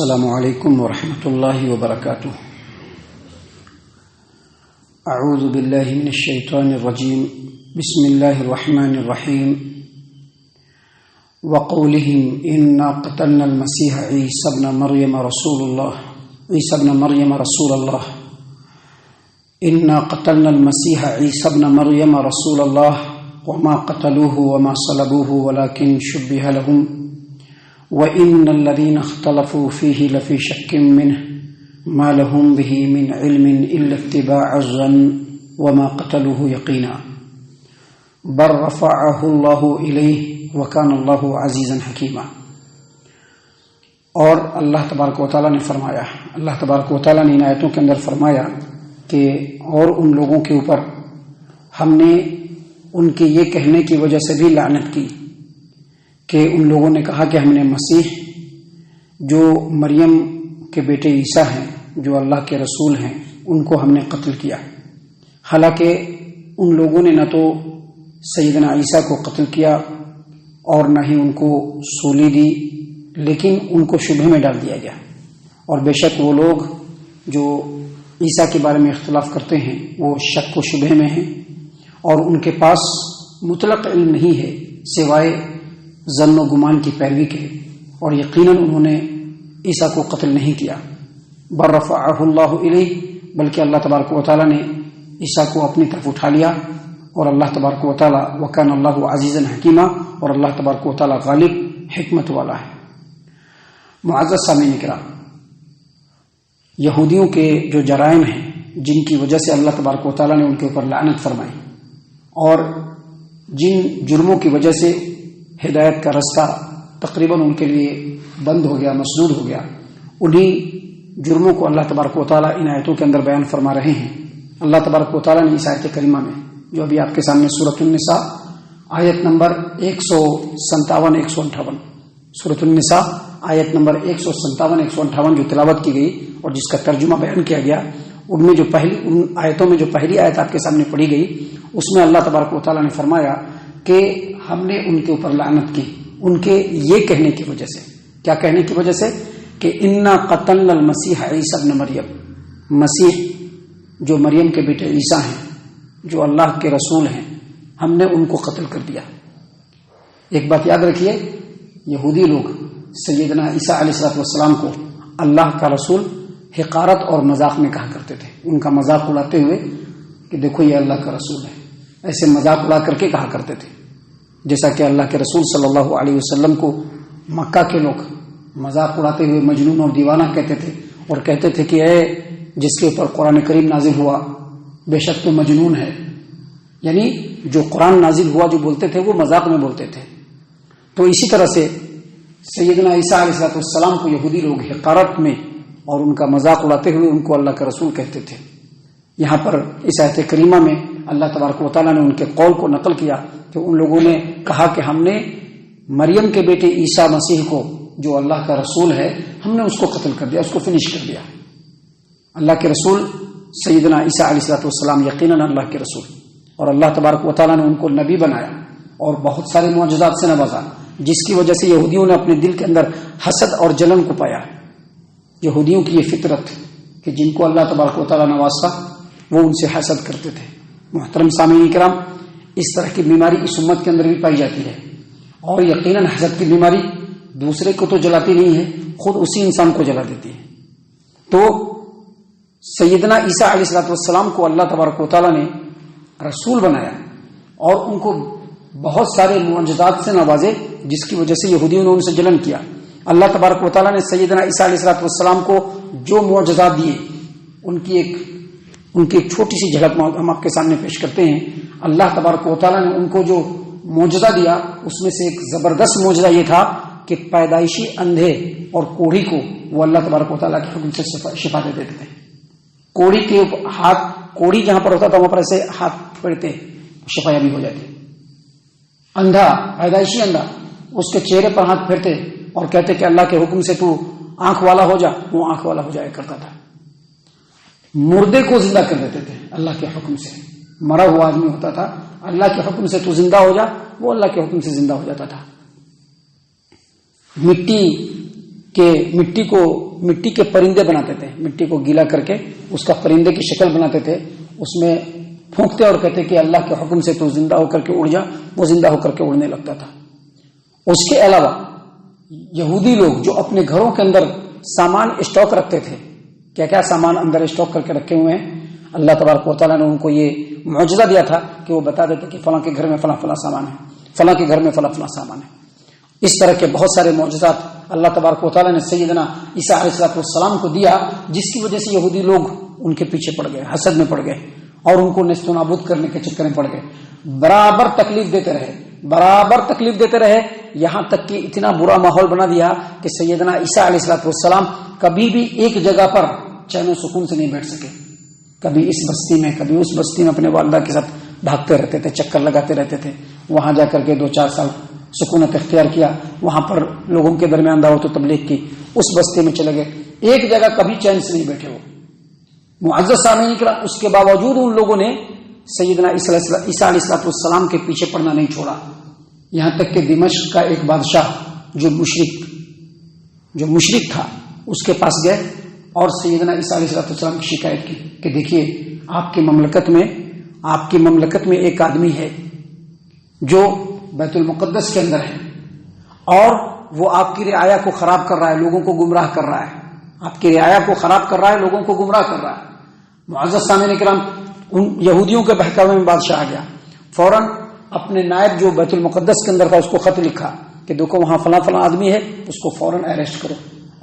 السلام علیکم ورحمۃ اللہ وبرکاتہ۔ اعوذ باللہ من الشیطان الرجیم، بسم اللہ الرحمن الرحیم۔ وقولهم انا قتلنا المسیح عیسی ابن مریم رسول اللہ انا قتلنا المسیح عیسی ابن مریم رسول اللہ وما قتلوه وما صلبوه ولكن شبه لهم وَإِنَّ الَّذِينَ اخْتَلَفُوا فِيهِ لَفِي شَكٍّ مِّنْهُ مَا لَهُمْ بِهِ مِنْ عِلْمٍ إِلَّا اتِّبَاعَ الظَّنِّ وَمَا قَتَلُوهُ يَقِينًا بَلْ رَفَعَهُ اللَّهُ إِلَيْهِ وَكَانَ اللَّهُ عَزِيزًا حَكِيمًا۔ اور اللہ تبارک و تعالیٰ نے فرمایا، اللہ تبارک و تعالیٰ نے ان آیتوں کے اندر فرمایا کہ اور ان لوگوں کے اوپر ہم نے ان کے یہ کہنے کی وجہ سے بھی لعنت کی کہ ان لوگوں نے کہا کہ ہم نے مسیح جو مریم کے بیٹے عیسیٰ ہیں، جو اللہ کے رسول ہیں، ان کو ہم نے قتل کیا۔ حالانکہ ان لوگوں نے نہ تو سیدنا عیسیٰ کو قتل کیا اور نہ ہی ان کو سولی دی، لیکن ان کو شبہ میں ڈال دیا گیا۔ اور بے شک وہ لوگ جو عیسیٰ کے بارے میں اختلاف کرتے ہیں وہ شک و شبہ میں ہیں، اور ان کے پاس مطلق علم نہیں ہے سوائے ظن و گمان کی پیروی کے، اور یقیناً انہوں نے عیسیٰ کو قتل نہیں کیا۔ بل رفعہ اللہ الیہ، بلکہ اللہ تبارک و تعالیٰ نے عیسیٰ کو اپنی طرف اٹھا لیا، اور اللہ تبارک و تعالیٰ وکان اللہ عزیزا حکیما، اور اللہ تبارک و تعالیٰ غالب حکمت والا ہے۔ معزز سامعین کرام، یہودیوں کے جو جرائم ہیں جن کی وجہ سے اللہ تبارک و تعالیٰ نے ان کے اوپر لعنت فرمائی، اور جن جرموں کی وجہ سے ہدایت کا رستہ تقریباً ان کے لیے بند ہو گیا، مسدود ہو گیا، انہی جرموں کو اللہ تبارک و تعالیٰ ان آیتوں کے اندر بیان فرما رہے ہیں۔ اللہ تبارک و تعالیٰ نے اس آیت کریمہ میں جو ابھی آپ کے سامنے سورۃ النساء آیت نمبر 157-158، سورۃ النساء آیت نمبر 157-158 جو تلاوت کی گئی اور جس کا ترجمہ بیان کیا گیا، ان آیتوں میں جو پہلی آیت آپ کے سامنے پڑھی گئی، اس میں اللہ تبارک و تعالیٰ نے فرمایا کہ ہم نے ان کے اوپر لعنت کی ان کے یہ کہنے کی وجہ سے۔ کیا کہنے کی وجہ سے؟ کہ انا قتلنا المسیح عیسی ابن مریم، مسیح جو مریم کے بیٹے عیسیٰ ہیں، جو اللہ کے رسول ہیں، ہم نے ان کو قتل کر دیا۔ ایک بات یاد رکھیے، یہودی لوگ سیدنا عیسیٰ علیہ السلام کو اللہ کا رسول حقارت اور مذاق میں کہا کرتے تھے، ان کا مذاق اڑاتے ہوئے کہ دیکھو یہ اللہ کا رسول ہے، ایسے مذاق اڑا کر کے کہا کرتے تھے۔ جیسا کہ اللہ کے رسول صلی اللہ علیہ وسلم کو مکہ کے لوگ مذاق اڑاتے ہوئے مجنون اور دیوانہ کہتے تھے، اور کہتے تھے کہ اے جس کے اوپر قرآن کریم نازل ہوا بے شک تو مجنون ہے، یعنی جو قرآن نازل ہوا جو بولتے تھے وہ مذاق میں بولتے تھے۔ تو اسی طرح سے سیدنا عیسیٰ علیہ السلام کو یہودی لوگ حقارت میں اور ان کا مذاق اڑاتے ہوئے ان کو اللہ کا رسول کہتے تھے۔ یہاں پر اس آیت کریمہ میں اللہ تبارک و تعالیٰ نے ان کے قول کو نقل کیا کہ ان لوگوں نے کہا کہ ہم نے مریم کے بیٹے عیسیٰ مسیح کو جو اللہ کا رسول ہے، ہم نے اس کو قتل کر دیا، اس کو فنش کر دیا۔ اللہ کے رسول سیدنا عیسیٰ علیہ السلام یقیناً اللہ کے رسول، اور اللہ تبارک و تعالیٰ نے ان کو نبی بنایا اور بہت سارے معجزات سے نوازا، جس کی وجہ سے یہودیوں نے اپنے دل کے اندر حسد اور جلن کو پایا۔ یہودیوں کی یہ فطرت کہ جن کو اللہ تبارک و تعالیٰ نوازتا وہ ان سے حسد کرتے تھے۔ محترم سامعین کرام، اس طرح کی بیماری اس امت کے اندر بھی پائی جاتی ہے، اور یقیناً حسد کی بیماری دوسرے کو تو جلاتی نہیں ہے، خود اسی انسان کو جلا دیتی ہے۔ تو سیدنا عیسیٰ علیہ السلام کو اللہ تبارک و تعالیٰ نے رسول بنایا اور ان کو بہت سارے معجزات سے نوازے، جس کی وجہ سے یہودیوں نے ان سے جلن کیا۔ اللہ تبارک و تعالیٰ نے سیدنا عیسیٰ علیہ السلام کو جو معجزات دیے ان کی ایک چھوٹی سی جھلک ہم آپ کے سامنے پیش کرتے ہیں۔ اللہ تبارک و تعالیٰ نے ان کو جو معجزہ دیا، اس میں سے ایک زبردست معجزہ یہ تھا کہ پیدائشی اندھے اور کوڑھی کو وہ اللہ تبارک و تعالیٰ کے حکم سے شفا دے دیتے تھے۔ کوڑھی کے ہاتھ، کوڑھی جہاں پر ہوتا تھا وہاں پر ایسے ہاتھ پھیرتے شفا یابی ہو جاتی۔ اندھا، پیدائشی اندھا، اس کے چہرے پر ہاتھ پھیرتے اور کہتے کہ اللہ کے حکم سے تو آنکھ والا ہو جا، وہ آنکھ والا ہو جایا کرتا تھا۔ مردے کو زندہ کر دیتے تھے اللہ کے حکم سے، مرا ہوا آدمی ہوتا تھا، اللہ کے حکم سے تو زندہ ہو جا، وہ اللہ کے حکم سے زندہ ہو جاتا تھا۔ مٹی کو مٹی کے پرندے بناتے تھے، مٹی کو گیلا کر کے اس کا پرندے کی شکل بناتے تھے، اس میں پھونکتے اور کہتے کہ اللہ کے حکم سے تو زندہ ہو کر کے اڑ جا، وہ زندہ ہو کر کے اڑنے لگتا تھا۔ اس کے علاوہ یہودی لوگ جو اپنے گھروں کے اندر سامان اسٹاک رکھتے تھے، کیا کیا سامان اندر اسٹاک کر کے رکھے ہوئے ہیں، اللہ تبارک و تعالیٰ نے ان کو یہ معجزہ دیا تھا کہ وہ بتا دیتے کہ فلاں کے گھر میں فلاں فلاں سامان ہے، فلاں کے گھر میں فلاں فلاں سامان ہے۔ اس طرح کے بہت سارے معجزات اللہ تبارک و تعالیٰ نے سیدنا عیسیٰ علیہ السلام کو دیا، جس کی وجہ سے یہودی لوگ ان کے پیچھے پڑ گئے، حسد میں پڑ گئے اور ان کو نیست و نابود کرنے کے چکر میں پڑ گئے۔ برابر تکلیف دیتے رہے یہاں تک کہ اتنا برا ماحول بنا دیا کہ سیدنا عیسیٰ علیہ السلام کبھی بھی ایک جگہ پر چین و سکون سے نہیں بیٹھ سکے، کبھی اس بستی میں کبھی اس بستی میں اپنے والدہ کے ساتھ بھاگتے رہتے تھے، چکر لگاتے رہتے تھے۔ وہاں جا کر کے 2-4 سال سکونت اختیار کیا، وہاں پر لوگوں کے درمیان دعوت و تبلیغ کی، اس بستی میں چلے گئے، ایک جگہ کبھی چین سے نہیں بیٹھے وہ معزز سامعین کرام۔ اس کے باوجود ان لوگوں نے سیدنا عیسیٰ علیہ السلام کے پیچھے پڑنا نہیں چھوڑا، یہاں تک کہ دمشق کا ایک بادشاہ جو مشرک تھا اس کے پاس گئے اور سیدنا عیسیٰ علیہ السلام کی شکایت کی کہ دیکھیے آپ کی مملکت میں ایک آدمی ہے جو بیت المقدس کے اندر ہے اور وہ آپ کی رعایا کو خراب کر رہا ہے، لوگوں کو گمراہ کر رہا ہے، آپ کی رعایا کو خراب کر رہا ہے، لوگوں کو گمراہ کر رہا ہے۔ معزز سامعین کرام، ان یہودیوں کے بہکاوے میں بادشاہ آ گیا، فوراً اپنے نائب جو بیت المقدس کے اندر تھا اس کو خط لکھا کہ دیکھو وہاں فلاں فلاں آدمی ہے، اس کو فوراً اریسٹ کرو،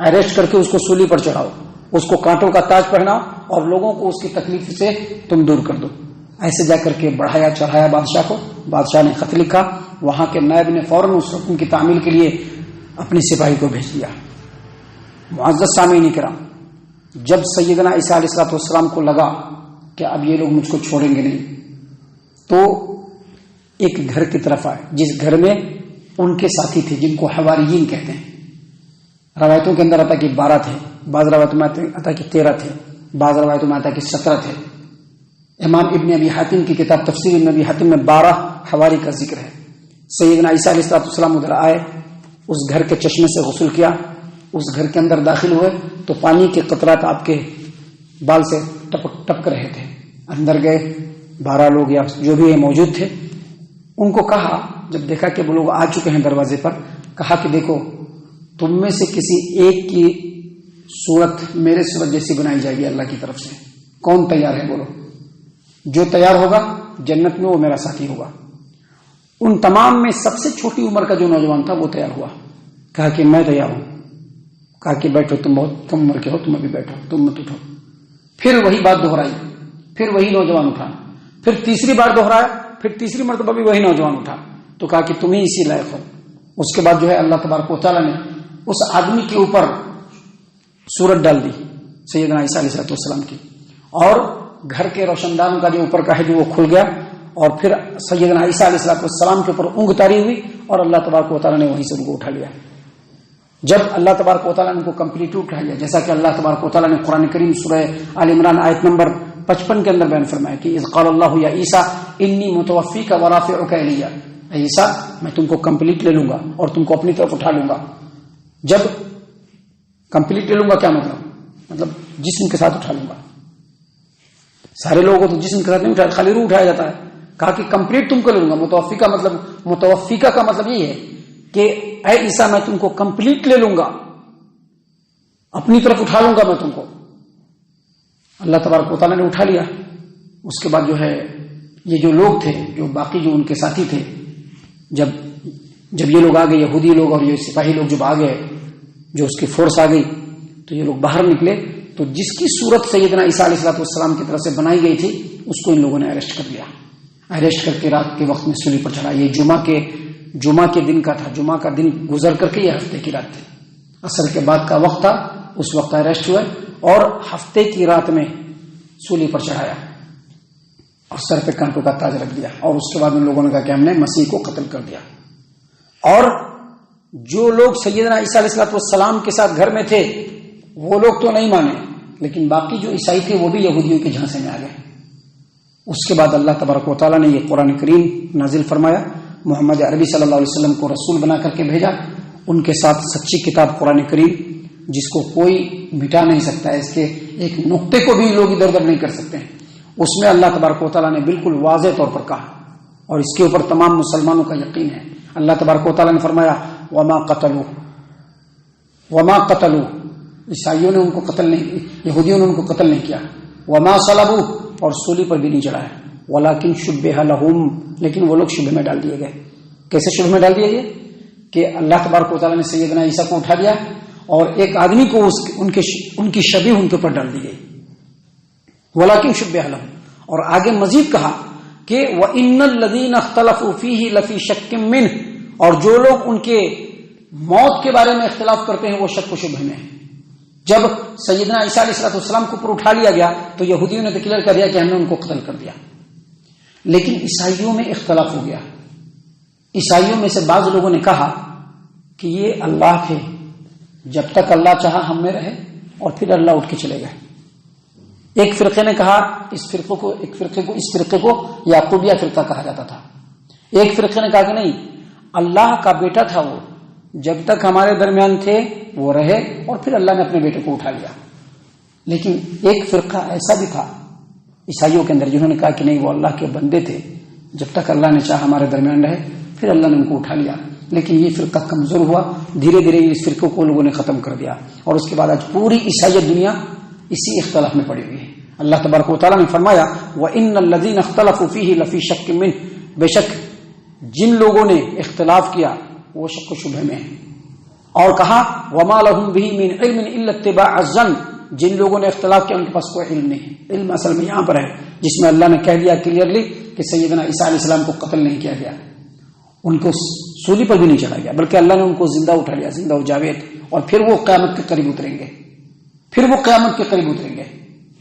اریسٹ کر کے اس کو سولی پر چڑھاؤ، اس کو کانٹوں کا تاج پہناؤ اور لوگوں کو اس کی تکلیف سے تم دور کر دو۔ ایسے جا کر کے بڑھایا چڑھایا بادشاہ کو، بادشاہ نے خط لکھا، وہاں کے نائب نے فوراً اس حکم کی تعمیل کے لیے اپنی سپاہی کو بھیج دیا۔ معزز سامعین کرام، جب سیدنا عیسیٰ علیہ السلام کو لگا کہ اب یہ لوگ مجھ کو چھوڑیں گے نہیں، تو ایک گھر کی طرف آئے جس گھر میں ان کے ساتھی تھے جن کو حواریین کہتے ہیں۔ روایتوں کے اندر آتا کہ 12 تھے، بعض روایتوں میں آتا کہ 13 تھے، بعض روایتوں میں آتا کہ 17 تھے۔ امام ابن ابی حاتم کی کتاب تفسیر ابن ابی حاتم میں 12 حواری کا ذکر ہے۔ سیدنا عیسیٰ علیہ السلام ادھر آئے، اس گھر کے چشمے سے غسل کیا، اس گھر کے اندر داخل ہوئے تو پانی کے قطرات آپ کے بال سے ٹپک رہے تھے۔ اندر گئے، 12 لوگ یا جو بھی موجود تھے، ان کو کہا، جب دیکھا کہ وہ لوگ آ چکے ہیں دروازے پر، کہا کہ دیکھو تم میں سے کسی ایک کی صورت میرے صورت جیسی بنائی جائے گی اللہ کی طرف سے، کون تیار ہے بولو؟ جو تیار ہوگا جنت میں وہ میرا ساتھی ہوگا۔ ان تمام میں سب سے چھوٹی عمر کا جو نوجوان تھا وہ تیار ہوا، کہا کہ میں تیار ہوں، کہا کہ بیٹھو، تم بہت کم عمر کے ہو، تم ابھی بیٹھو، تم مت اٹھو۔ پھر وہی بات دہرائی، پھر وہی نوجوان اٹھا، پھر تیسری بار دہرایا، پھر تیسری مرتبہ بھی وہی نوجوان اٹھا، تو کہا کہ تم ہی اسی لائق ہو۔ اس کے بعد جو ہے اللہ تبارک و تعالیٰ نے اس آدمی کے اوپر صورت ڈال دی سیدنا عیسیٰ علیہ السلام کی، اور گھر کے روشن دان کا جو اوپر کا ہے جو وہ کھل گیا، اور پھر سیدنا عیسیٰ علیہ السلام کے اوپر اونگ تاری ہوئی اور اللہ تبارک و تعالیٰ نے وہیں سے ان کو اٹھا لیا۔ جب اللہ تبارک و تعالیٰ نے ان کو کمپلیٹ اٹھا لیا، جیسا کہ اللہ تبارک و تعالیٰ نے قرآن کریم سورہ آل عمران آیت نمبر 55 کے اندر بیان فرمایا کہ اذ قال اللہ یا عیسیٰ انی متوفیک ورافعک الی، اے عیسیٰ میں تم کو کمپلیٹ لے لوں گا اور تم کو اپنی طرف اٹھا لوں گا۔ جب کمپلیٹ لے لوں گا کیا مطلب جسم کے ساتھ اٹھا لوں گا۔ سارے لوگوں کو تو جسم کے ساتھ نہیں اٹھایا، خالی روح اٹھایا جاتا ہے، کہا کہ کمپلیٹ تم کو لے لوں گا۔ متوفیکہ کا مطلب یہ ہے کہ اے عیسیٰ میں تم کو کمپلیٹ لے لوں گا، اپنی طرف اٹھا لوں گا میں تم کو۔ اللہ تبارک و تعالیٰ نے اٹھا لیا۔ اس کے بعد جو ہے یہ جو لوگ تھے، جو باقی جو ان کے ساتھی تھے، جب یہ لوگ آ گئے، یہودی لوگ اور یہ سپاہی لوگ جب آ گئے، جو اس کی فورس آ گئی، تو یہ لوگ باہر نکلے، تو جس کی صورت سیدنا عیسیٰ علیہ السلام کی طرف سے بنائی گئی تھی اس کو ان لوگوں نے اریسٹ کر لیا، اریسٹ کر کے رات کے وقت میں سولی پر چڑھا۔ یہ جمعہ کے دن کا تھا، جمعہ کا دن گزر کر کے یہ ہفتے کی رات تھی، عصر کے بعد کا وقت تھا، اس وقت اریسٹ ہوئے اور ہفتے کی رات میں سولی پر چڑھایا اور سر پہ کانٹوں کا تاج رکھ دیا، اور اس کے بعد ان لوگوں نے کہا کہ ہم نے مسیح کو قتل کر دیا۔ اور جو لوگ سیدنا عیسیٰ علیہ السلام کے ساتھ گھر میں تھے وہ لوگ تو نہیں مانے، لیکن باقی جو عیسائی تھے وہ بھی یہودیوں کے جھانسے میں آ گئے۔ اس کے بعد اللہ تبارک و تعالیٰ نے یہ قرآن کریم نازل فرمایا، محمد عربی صلی اللہ علیہ وسلم کو رسول بنا کر کے بھیجا، ان کے ساتھ سچی کتاب قرآن کریم جس کو کوئی مٹا نہیں سکتا ہے، اس کے ایک نقطے کو بھی لوگ ادھر ادھر نہیں کر سکتے ہیں، اس میں اللہ تبارک و تعالیٰ نے بالکل واضح طور پر کہا، اور اس کے اوپر تمام مسلمانوں کا یقین ہے۔ اللہ تبارک و تعالیٰ نے فرمایا وما قتلوا، عیسائیوں نے ان کو قتل نہیں، یہودیوں نے ان کو قتل نہیں کیا، وما صلبوا، اور سولی پر بھی نہیں چڑھایا، ولکن شبہ لہم، لیکن وہ لوگ شبہ میں ڈال دیے گئے۔ کیسے شبہ میں ڈال دیے گئے؟ کہ اللہ تبارک و تعالیٰ نے سیدنا عیسیٰ کو اٹھا لیا اور ایک آدمی کو ان کی شبیہ ان کے اوپر ڈال دی گئی، ولکن شبہ لہم، اور آگے مزید کہا کہ وَإِنَّ الَّذِينَ اخْتَلَفُوا فِيهِ لَفِي شَكٍّ مِّنْهُ، اور جو لوگ ان کے موت کے بارے میں اختلاف کرتے ہیں وہ شک و شبہ میں ہیں۔ جب سیدنا عیسیٰ علیہ السلام کو پر اٹھا لیا گیا تو یہودیوں نے ڈکلیئر کر دیا کہ ہم نے ان کو قتل کر دیا، لیکن عیسائیوں میں اختلاف ہو گیا۔ عیسائیوں میں سے بعض لوگوں نے کہا کہ یہ اللہ تھے، جب تک اللہ چاہا ہم میں رہے اور پھر اللہ اٹھ کے چلے گئے۔ ایک فرقے نے کہا اس فرقے کو یعقوبیہ فرقہ کہا جاتا تھا۔ ایک فرقے نے کہا کہ نہیں، اللہ کا بیٹا تھا وہ، جب تک ہمارے درمیان تھے وہ رہے اور پھر اللہ نے اپنے بیٹے کو اٹھا لیا۔ لیکن ایک فرقہ ایسا بھی تھا عیسائیوں کے اندر جنہوں نے کہا کہ نہیں، وہ اللہ کے بندے تھے، جب تک اللہ نے چاہا ہمارے درمیان رہے پھر اللہ نے ان کو اٹھا لیا۔ لیکن یہ فرقہ کمزور ہوا، دھیرے دھیرے اس فرقے کو لوگوں نے ختم کر دیا، اور اس کے بعد آج پوری عیسائیت دنیا اسی اختلاف میں پڑی ہوئی ہے۔ اللہ تبارک و تعالیٰ نے فرمایا وَإِنَّ الَّذِينَ اخْتَلَفُوا فِيهِ لَفِي شَكٍّ مِّنْهُ، بے شک جن لوگوں نے اختلاف کیا وہ شک و شبہ میں ہیں۔ اور کہا وَمَا لَهُم بِهِ مِنْ عِلْمٍ إِلَّا اتِّبَاعَ الظَّنِّ، جن لوگوں نے اختلاف کیا ان کے پاس کوئی علم نہیں ہے۔ علم اصل میں یہاں پر ہے جس میں اللہ نے کہہ دیا کلیئرلی کہ سیدنا عیسیٰ علیہ السلام کو قتل نہیں کیا گیا، ان کو سولی پر بھی نہیں چڑھایا گیا، بلکہ اللہ نے ان کو زندہ اٹھا لیا، زندہ و جاوید، اور پھر وہ قیامت کے قریب اتریں گے،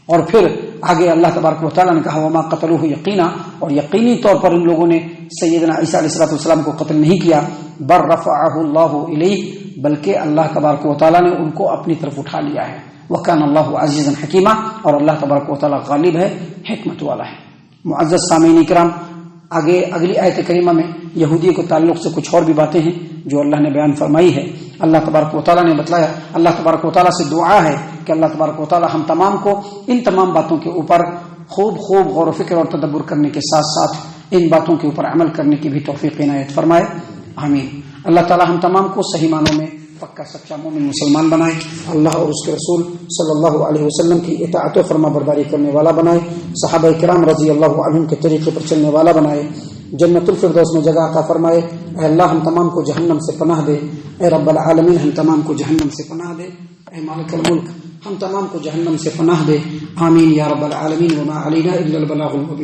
اور پھر آگے اللہ تبارک و تعالیٰ نے کہا وما قتلوہ یقینا، اور یقینی طور پر ان لوگوں نے سیدنا عیسیٰ علیہ السلام کو قتل نہیں کیا، بل رفعہ اللہ الیہ، بلکہ اللہ تبارک و تعالیٰ نے ان کو اپنی طرف اٹھا لیا ہے، وکان اللہ عزیزا حکیما، اور اللہ تبارک و تعالیٰ غالب ہے، حکمت والا ہے۔ معزز سامعین کرام، آگے اگلی آیت کریمہ میں یہودی کے تعلق سے کچھ اور بھی باتیں ہیں جو اللہ نے بیان فرمائی ہے۔ اللہ تبارک و تعالیٰ نے بتلایا، اللہ تبارک و تعالیٰ سے دعا ہے کہ اللہ تبارک و تعالیٰ ہم تمام کو ان تمام باتوں کے اوپر خوب غور و فکر اور تدبر کرنے کے ساتھ ساتھ ان باتوں کے اوپر عمل کرنے کی بھی توفیق عنایت فرمائے، آمین۔ اللہ تعالیٰ ہم تمام کو صحیح معنوں میں پکا سچا مومن مسلمان بنائے، اللہ اور اس کے رسول صلی اللہ علیہ وسلم کی اطاعت و فرما برداری کرنے والا بنائے، صحابہ کرام رضی اللہ عنہم کے طریقے پر چلنے والا بنائے، جنت الفردوس میں جگہ عطا فرمائے۔ اے اللہ ہم تمام کو جہنم سے پناہ دے، اے رب العالمین ہم تمام کو جہنم سے پناہ دے، اے مالک الملک ہم تمام کو جہنم سے پناہ دے، آمین یا رب العالمین۔ وما علینا الا البلاغ المبین۔